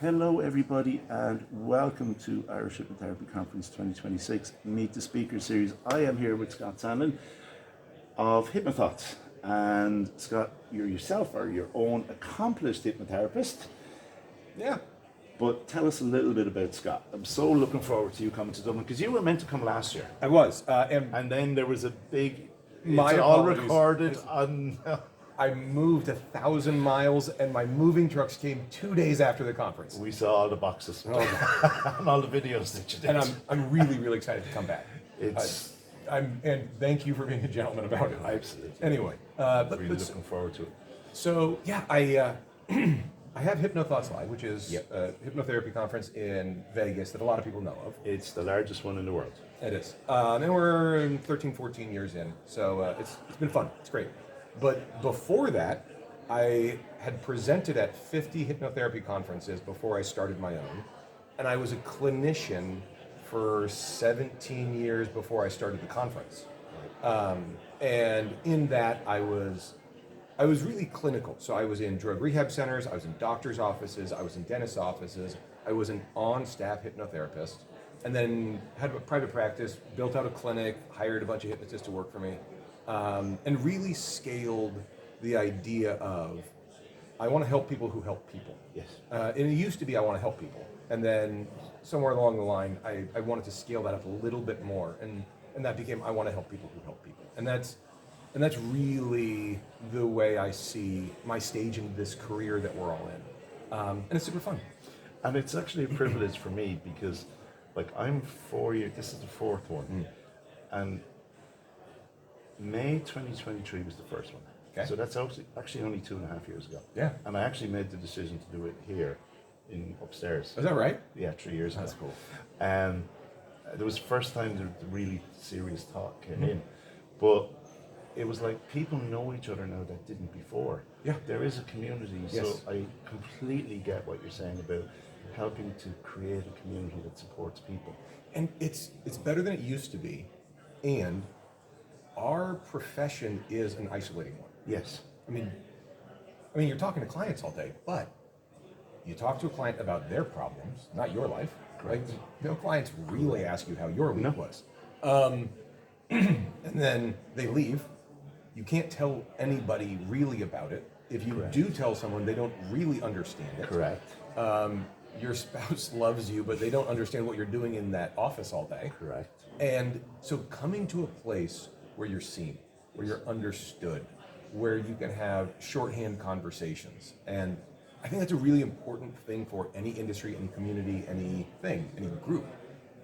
Hello, everybody, and welcome to Irish Hypnotherapy Conference 2026 Meet the Speaker Series. I am here with Scott Sandland of Hypnothoughts. And Scott, you yourself are your own accomplished hypnotherapist. Yeah. But tell us a little bit about Scott. I'm so looking forward to you coming to Dublin, because you were meant to come last year. I was. And then there was a big, My it's all apologies. recorded on... I moved 1,000 miles, and my moving trucks came 2 days after the conference. We saw all the boxes and all the videos that you did. And I'm really, really excited to come back. It's And thank you for being a gentleman about it. absolutely. Anyway, Really looking forward to it. so yeah, I have Hypnothoughts Live, which is a hypnotherapy conference in Vegas that a lot of people know of. It's the largest one in the world. It is. And we're 13, 14 years in, so it's been fun. It's great. But before that, I had presented at 50 hypnotherapy conferences before I started my own. And I was a clinician for 17 years before I started the conference. And in that, I was really clinical. So I was in drug rehab centers, I was in doctor's offices, I was in dentist offices, I was an on-staff hypnotherapist, and then had a private practice, built out a clinic, hired a bunch of hypnotists to work for me. And really scaled the idea of, I want to help people who help people. Yes. And it used to be I want to help people. And then somewhere along the line, I wanted to scale that up a little bit more. And that became, I want to help people who help people. And that's really the way I see my stage in this career that we're all in. And it's super fun. And it's actually a privilege for me because, like, I'm 4 years, this is the fourth one. And May 2023 was the first one. Okay. So that's actually only 2.5 years ago. Yeah. And I actually made the decision to do it here in upstairs. Is that right? Yeah, 3 years ago. That's cool. There was the first time the really serious talk came in. But it was like people know each other now that didn't before. Yeah. There is a community. Yes. So I completely get what you're saying about helping to create a community that supports people. And it's better than it used to be. And our profession is an isolating one. Yes. I mean, you're talking to clients all day, but you talk to a client about their problems, not your life. Correct. Like, no clients really ask you how your week No. was. And then they leave. You can't tell anybody really about it. If you Correct. do tell someone, they don't really understand it. Correct. Your spouse loves you, but they don't understand what you're doing in that office all day. Correct. And so coming to a place where you're seen, where you're understood, where you can have shorthand conversations. And I think that's a really important thing for any industry, any community, anything, any group.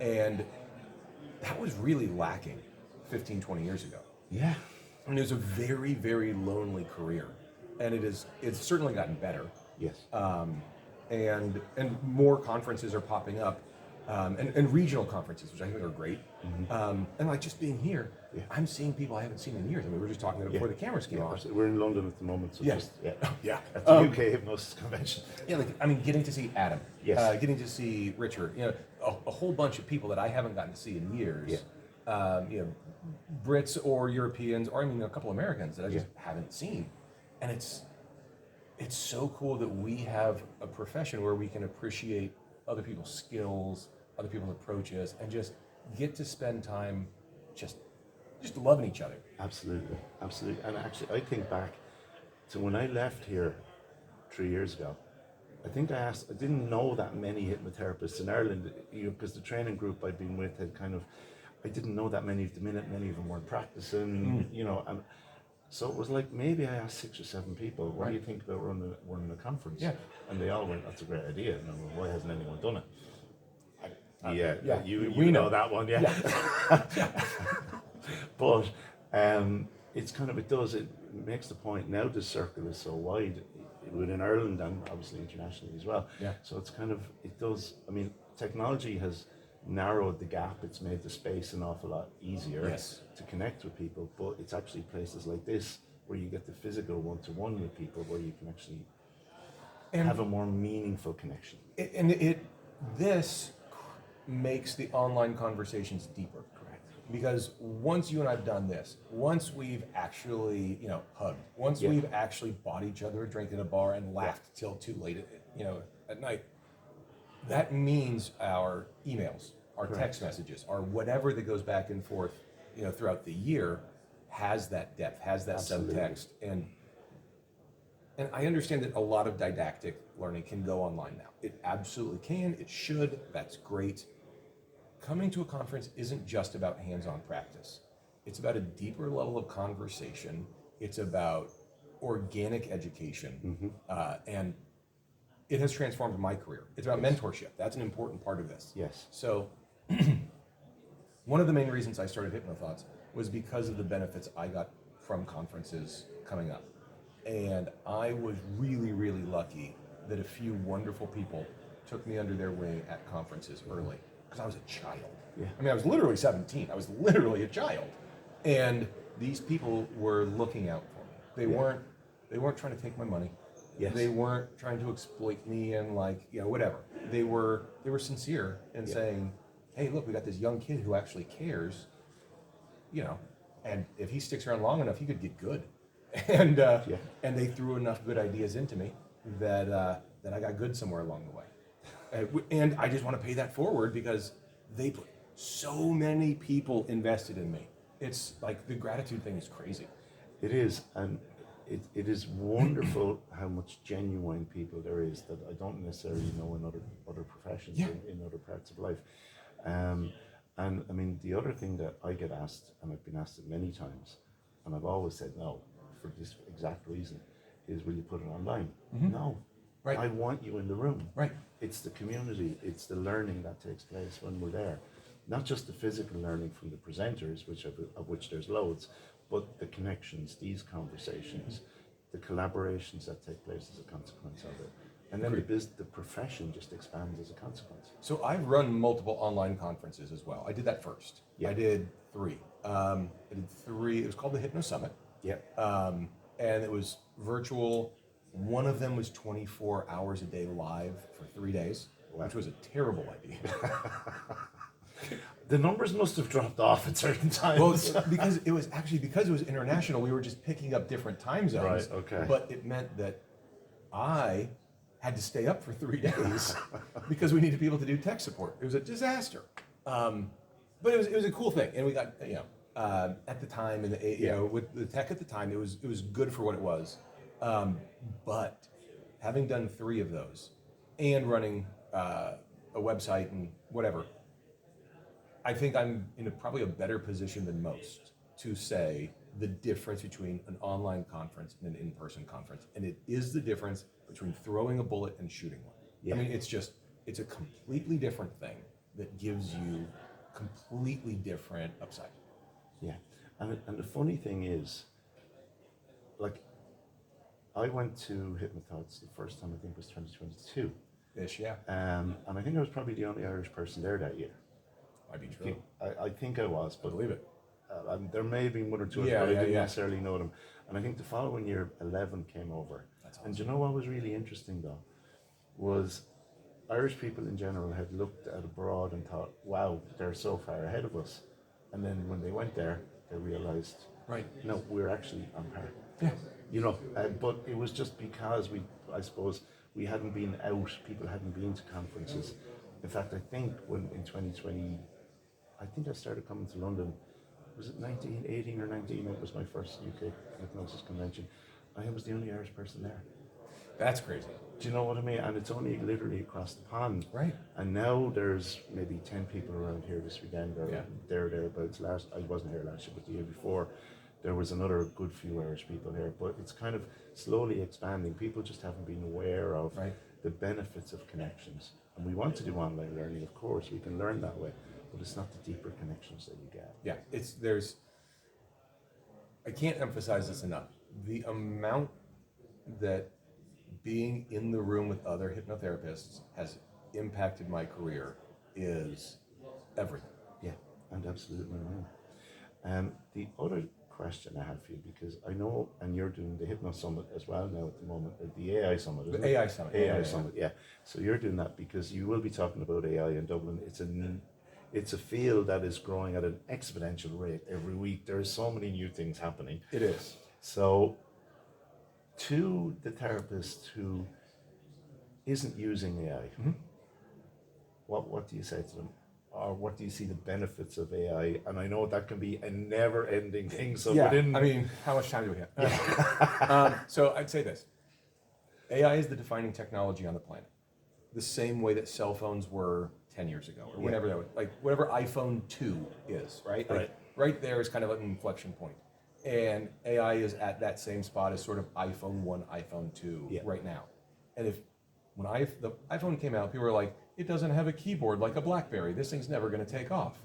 And that was really lacking 15, 20 years ago. Yeah. And it was a very, very lonely career. And it's certainly gotten better. Yes. And more conferences are popping up, and regional conferences, which I think are great. And like just being here, Yeah. I'm seeing people I haven't seen in years. I mean, we were just talking about it before the cameras came on. We're in London at the moment, so Yeah. just Yeah. at the UK Hypnosis Convention. Yeah, like I mean, getting to see Adam, Yes. getting to see Richard, a whole bunch of people that I haven't gotten to see in years. Yeah. Brits or Europeans, or I mean, a couple Americans that I just haven't seen, and it's so cool that we have a profession where we can appreciate other people's skills, other people's approaches, and just get to spend time just loving each other. Absolutely, absolutely. And actually, I think back to when I left here 3 years ago. I think I didn't know that many hypnotherapists in Ireland, because the training group I'd been with had I didn't know that many of them, many of them weren't practicing, and so it was like maybe I asked 6 or 7 people, what do you think about running a conference? Yeah. And they all went, that's a great idea. And I went, why hasn't anyone done it? We know that one, yeah. But it makes the point, now the circle is so wide within Ireland and obviously internationally as well. Yeah. So technology has narrowed the gap, it's made the space an awful lot easier to connect with people, but it's actually places like this where you get the physical one-to-one with people where you can actually have a more meaningful connection. This makes the online conversations deeper. Correct. Because once you and I've done this, once we've actually, hugged, once we've actually bought each other a drink at a bar and laughed till too late, at night, That means our emails, our text messages, or whatever that goes back and forth, throughout the year, has that depth, has that Absolutely. subtext, and I understand that a lot of didactic learning can go online now. It absolutely can. It should. That's great. Coming to a conference isn't just about hands-on practice. It's about a deeper level of conversation. It's about organic education, and it has transformed my career. It's about mentorship. That's an important part of this. Yes. So one of the main reasons I started Hypnothoughts was because of the benefits I got from conferences coming up. And I was really, really lucky that a few wonderful people took me under their wing at conferences early, because I was a child. Yeah. I mean, I was literally 17. I was literally a child. And these people were looking out for me. They weren't trying to take my money. Yes. They weren't trying to exploit me and whatever. They were sincere in saying, hey, look, we got this young kid who actually cares, and if he sticks around long enough, he could get good. And and they threw enough good ideas into me that I got good somewhere along the way. And I just want to pay that forward, because they put so many people invested in me. It's like the gratitude thing is crazy. It is, and it is wonderful how much genuine people there is that I don't necessarily know in other professions, in other parts of life. And I mean, the other thing that I get asked, and I've been asked it many times, and I've always said no for this exact reason, is will you put it online? No. Right. I want you in the room. Right. It's the community, it's the learning that takes place when we're there. Not just the physical learning from the presenters, of which there's loads, but the connections, these conversations, the collaborations that take place as a consequence of it. And then the profession just expands as a consequence. So I've run multiple online conferences as well. I did that first. Yeah. I did three. It was called the Hypno Summit. Yep. And it was virtual. One of them was 24 hours a day live for 3 days, which was a terrible idea. The numbers must have dropped off at certain times. Well, because it was international, we were just picking up different time zones. Right, okay. But it meant that I had to stay up for 3 days because we needed people to do tech support. It was a disaster. But it was a cool thing, and we got at the time, and with the tech at the time, it was good for what it was. But having done 3 of those and running a website and whatever, I think I'm in probably a better position than most to say the difference between an online conference and an in-person conference. And it is the difference between throwing a bullet and shooting one. Yeah. I mean, it's a completely different thing that gives you completely different upside. Yeah, and the funny thing is, like, I went to Hypnothoughts the first time, I think was 2022. Ish, yeah. And I think I was probably the only Irish person there that year. Might be true. I think I was, I but believe it. and there may have been one or two, Yeah, but I yeah, didn't yeah. necessarily know them. And I think the following year, 11 came over. That's And do you know what was really interesting though? Was Irish people in general had looked at abroad and thought, wow, they're so far ahead of us. And then when they went there, they realized, Right. no, we're actually on par. Yeah. But it was just because I suppose, we hadn't been out, people hadn't been to conferences. In fact, I think when in 2020, I think I started coming to London, was it 1918 or 19? It was my first UK hypnosis convention. I was the only Irish person there. That's crazy. Do you know what I mean? And it's only literally across the pond. Right. And now there's maybe 10 people around here this weekend, or thereabouts. I wasn't here last year, but the year before, there was another good few Irish people here. But it's kind of slowly expanding. People just haven't been aware of the benefits of connections. And we want to do online learning, of course. We can learn that way, but it's not the deeper connections that you get. Yeah, I can't emphasize this enough. The amount that being in the room with other hypnotherapists has impacted my career is everything. Yeah, and absolutely right. The other question I have for you, because I know, and you're doing the Hypno Summit as well now at the moment, or the AI Summit, isn't it? AI Summit. AI Summit, yeah. So you're doing that because you will be talking about AI in Dublin. It's a field that is growing at an exponential rate every week. There are so many new things happening. It is. So, to the therapist who isn't using AI, what do you say to them? Or what do you see the benefits of AI? And I know that can be a never-ending thing. So Yeah, within, I mean, how much time do we have? So I'd say this. AI is the defining technology on the planet. The same way that cell phones were 10 years ago, or whenever that was, like whatever iPhone 2 is, right? Like, right there is kind of an inflection point. And AI is at that same spot as sort of iPhone 1, iPhone 2 right now. And when the iPhone came out, people were like, it doesn't have a keyboard like a BlackBerry. This thing's never going to take off.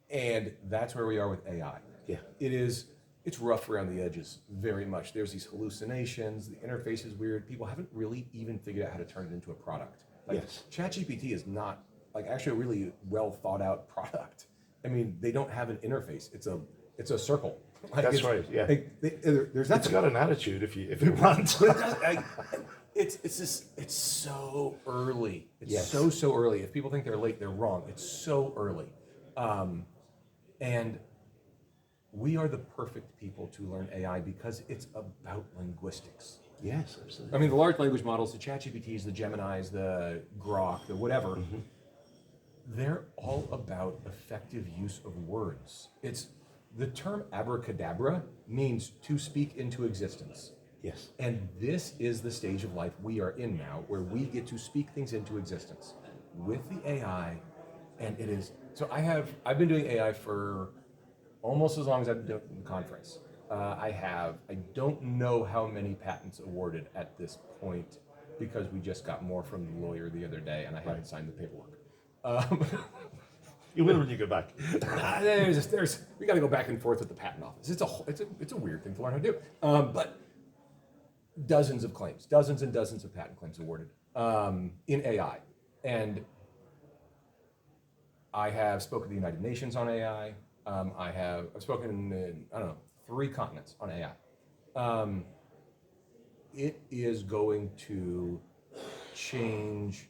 And that's where we are with AI. Yeah. It's rough around the edges, very much. There's these hallucinations, the interface is weird. People haven't really even figured out how to turn it into a product. Like, ChatGPT is not like actually a really well thought out product. I mean, they don't have an interface. It's a circle. Like, that's right. Yeah. There's nothing. It's got an attitude if you want. But it does, it's so early. It's so early. If people think they're late, they're wrong. It's so early. And we are the perfect people to learn AI because it's about linguistics. Yes, absolutely. I mean, the large language models, the ChatGPTs, the Geminis, the Grok, the whatever, they're all about effective use of words. The term abracadabra means to speak into existence. Yes. And this is the stage of life we are in now, where we get to speak things into existence with the AI. And it is, so I've been doing AI for almost as long as I've been doing the conference. I don't know how many patents awarded at this point, because we just got more from the lawyer the other day and I haven't signed the paperwork. You will when you go back. We got to go back and forth with the patent office. It's a weird thing to learn how to do. But dozens of claims, dozens and dozens of patent claims awarded in AI. And I have spoken to the United Nations on AI. I've spoken in, 3 continents on AI. It is going to change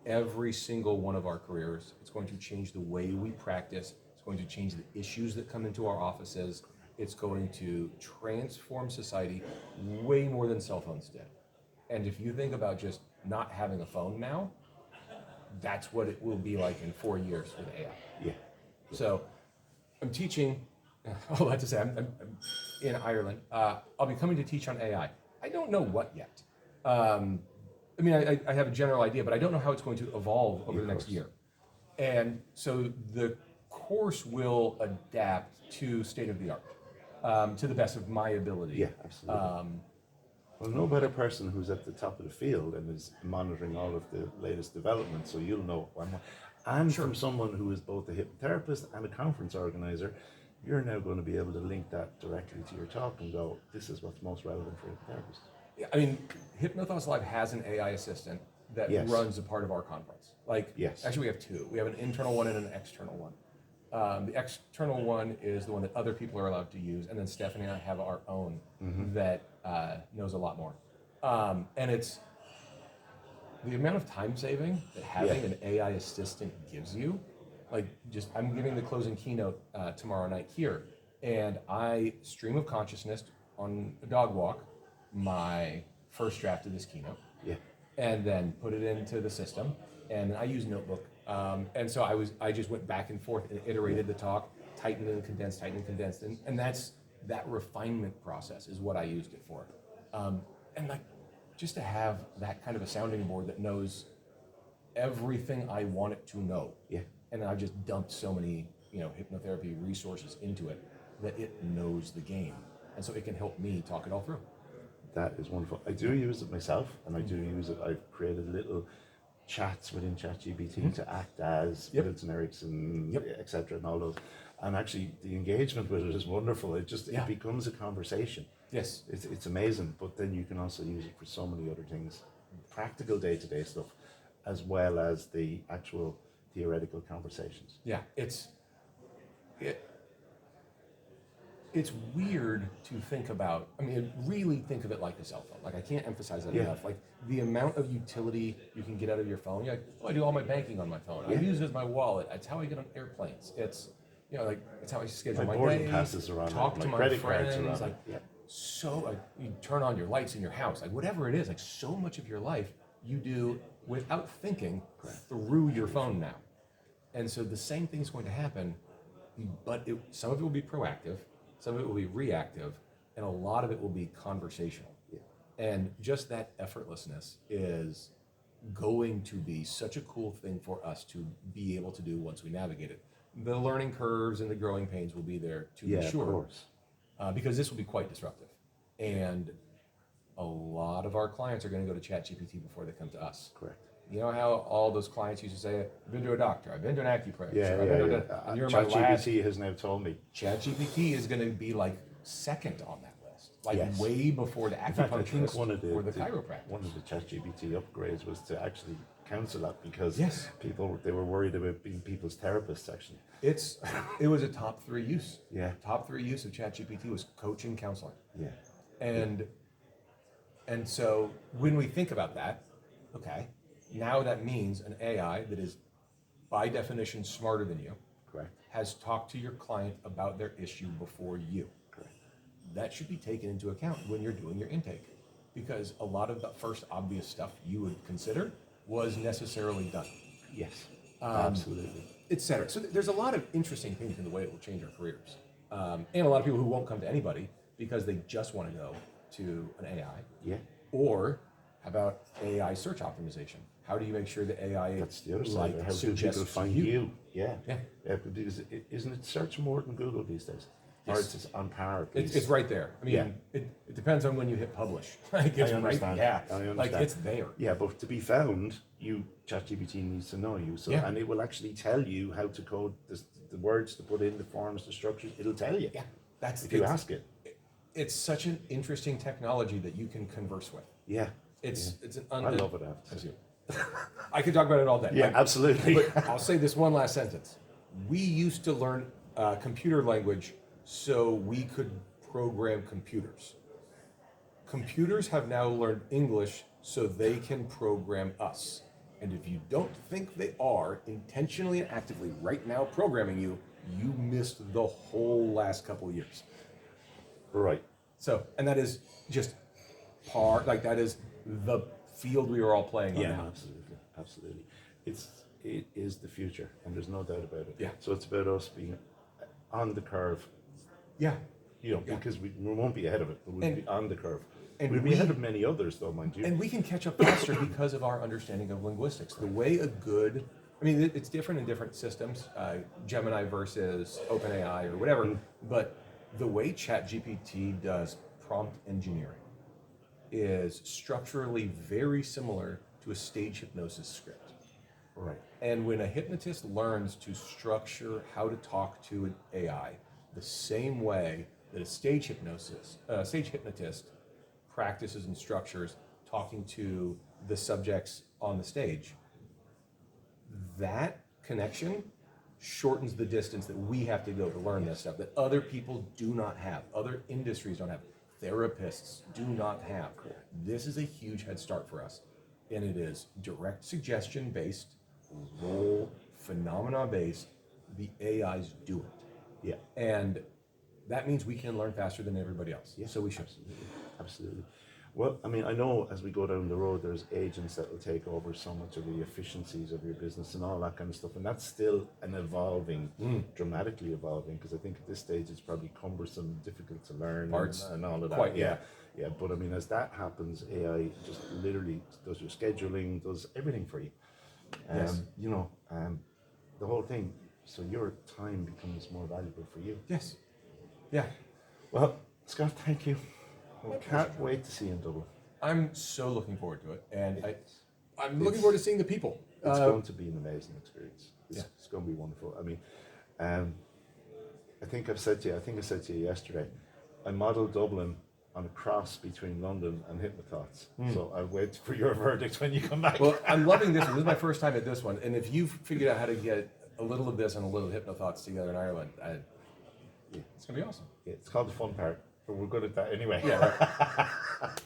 every single one of our careers. It's going to change the way we practice. It's going to change the issues that come into our offices. It's going to transform society way more than cell phones did. And if you think about just not having a phone now, that's what it will be like in 4 years with AI. Yeah. So I'm teaching, all that to say, I'm in Ireland. I'll be coming to teach on AI. I don't know what yet. I mean, I have a general idea, but I don't know how it's going to evolve over the next year. And so the course will adapt to state of the art, to the best of my ability. Yeah, absolutely. Well, no better person who's at the top of the field and is monitoring all of the latest developments, so you'll know one more. And from someone who is both a hypnotherapist and a conference organizer, you're now going to be able to link that directly to your talk and go, this is what's most relevant for hypnotherapists. Yeah, I mean, Hypnotheraoy Live has an AI assistant that runs a part of our conference. Actually, we have 2. We have an internal one and an external one. The external one is the one that other people are allowed to use, and then Stephanie and I have our own that knows a lot more. And it's the amount of time saving that having an AI assistant gives you. I'm giving the closing keynote tomorrow night here, and I stream of consciousness on a dog walk my first draft of this keynote, and then put it into the system, and I use Notebook. And so I just went back and forth and iterated the talk, tightened and condensed, and that refinement process is what I used it for. And just to have that kind of a sounding board that knows everything I want it to know. Yeah. And I've just dumped so many, hypnotherapy resources into it that it knows the game, and so it can help me talk it all through. That is wonderful. I do use it myself, and I do use it. I've created little chats within ChatGPT to act as generics and etc. and all those. And actually, the engagement with it is wonderful. It becomes a conversation. Yes, it's amazing. But then you can also use it for so many other things, practical day-to-day stuff, as well as the actual theoretical conversations. Yeah, it's weird to think about. I mean, really think of it like a cell phone. I can't emphasize that enough. The amount of utility you can get out of your phone. You're like, I do all my banking on my phone. I use it as my wallet. It's how I get on airplanes. It's it's how I schedule my boarding day. passes are on talk it. to My my credit friends. cards are on it. So you turn on your lights in your house. Whatever it is. So much of your life you do without thinking through your phone now. And so the same thing is going to happen, but some of it will be proactive, some of it will be reactive, and a lot of it will be conversational. Yeah. And just that effortlessness is going to be such a cool thing for us to be able to do once we navigate it. The learning curves and the growing pains will be there to be sure. Of course. Because this will be quite disruptive. And a lot of our clients are going to go to ChatGPT before they come to us. Correct. You know how all those clients used to say, I've been to a doctor, I've been to an acupressure, Yeah. and you're my last. ChatGPT has now told me. ChatGPT is going to be like second on that list, like Yes. way before the In fact, I think acupuncturist or the chiropractor. one of the ChatGPT upgrades was to actually counsel that because Yes. they were worried about being people's therapists actually. It was a top 3 use. Yeah. Top 3 use of ChatGPT was coaching, counseling. Yeah. And so when we think about that, okay, now that means an AI that is by definition smarter than you Correct. has talked to your client about their issue before you. Correct. That should be taken into account when you're doing your intake, because a lot of the first obvious stuff you would consider was necessarily done, Yes. Absolutely. etc. So there's a lot of interesting things in the way it will change our careers, and a lot of people who won't come to anybody because they just want to go to an AI. Yeah. Or how about AI search optimization? How do you make sure the AI That's the other side. How do suggests people find you? you? Yeah. Yeah. Because isn't it search more than Google these days? Or Yes. it's on par. It's right there. I mean, Yeah. it depends on when you hit publish. Like it's I understand. right, yeah. I understand. Like it's there. Yeah, but to be found, ChatGPT needs to know you. So, Yeah. and it will actually tell you how to code the words to put in, the forms, the structures. It'll tell you. Yeah, that's If you ask it. It's such an interesting technology that you can converse with. Yeah. It's an I love it. I have to As say. you. I could talk about it all day. Yeah, Like, absolutely. But I'll say this one last sentence. We used to learn computer language so we could program computers. Computers have now learned English so they can program us. And if you don't think they are intentionally and actively right now programming you, you missed the whole last couple of years. Right. So, and that is just that is the field we are all playing on Yeah, now. absolutely. Absolutely. It is the future, and there's no doubt about it. Yeah. So it's about us being on the curve, Yeah. Yeah. Because we won't be ahead of it, but we'll And- be on the curve. and we'll be we- ahead of many others, though, mind you. And we can catch up faster because of our understanding of linguistics. The way it's different in different systems, Gemini versus OpenAI or whatever, but the way ChatGPT does prompt engineering is structurally very similar to a stage hypnosis script. Right. And when a hypnotist learns to structure how to talk to an AI the same way that a stage hypnotist practices and structures talking to the subjects on the stage, that connection shortens the distance that we have to go to learn this stuff that other people do not have, other industries don't have, therapists do not have. This is a huge head start for us. And it is direct suggestion based, role phenomena based. The AIs do it. Yeah. And that means we can learn faster than everybody else. Yeah, So we should. Absolutely. Well, I mean, I know as we go down the road, there's agents that will take over so much of the efficiencies of your business and all that kind of stuff. And that's still an evolving, dramatically evolving, because I think at this stage it's probably cumbersome, difficult to learn Parts. and all of that. Quite, yeah. Yeah, but I mean, as that happens, AI just literally does your scheduling, does everything for you. Yes. The whole thing. So your time becomes more valuable for you. Yes. Yeah. Well, Scott, thank you. I can't wait to see you in Dublin. I'm so looking forward to it. And I'm looking forward to seeing the people. It's going to be an amazing experience. Yeah. It's going to be wonderful. I mean, I think I said to you yesterday, I modelled Dublin on a cross between London and Hypnothoughts. So I'll wait for your verdict when you come back. Well, I'm loving this one. This is my first time at this one. And if you've figured out how to get a little of this and a little Hypnothoughts together in Ireland, it's going to be awesome. Yeah, it's called the fun part, but we're good at that anyway. Yeah, right.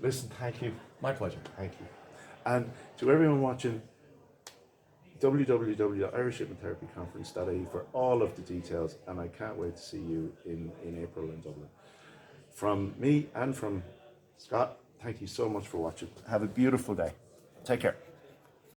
Listen, thank you. My pleasure. Thank you. And to everyone watching, www.irishhypnotherapyconference.ie for all of the details, and I can't wait to see you in April in Dublin. From me and from Scott, thank you so much for watching. Have a beautiful day. Take care.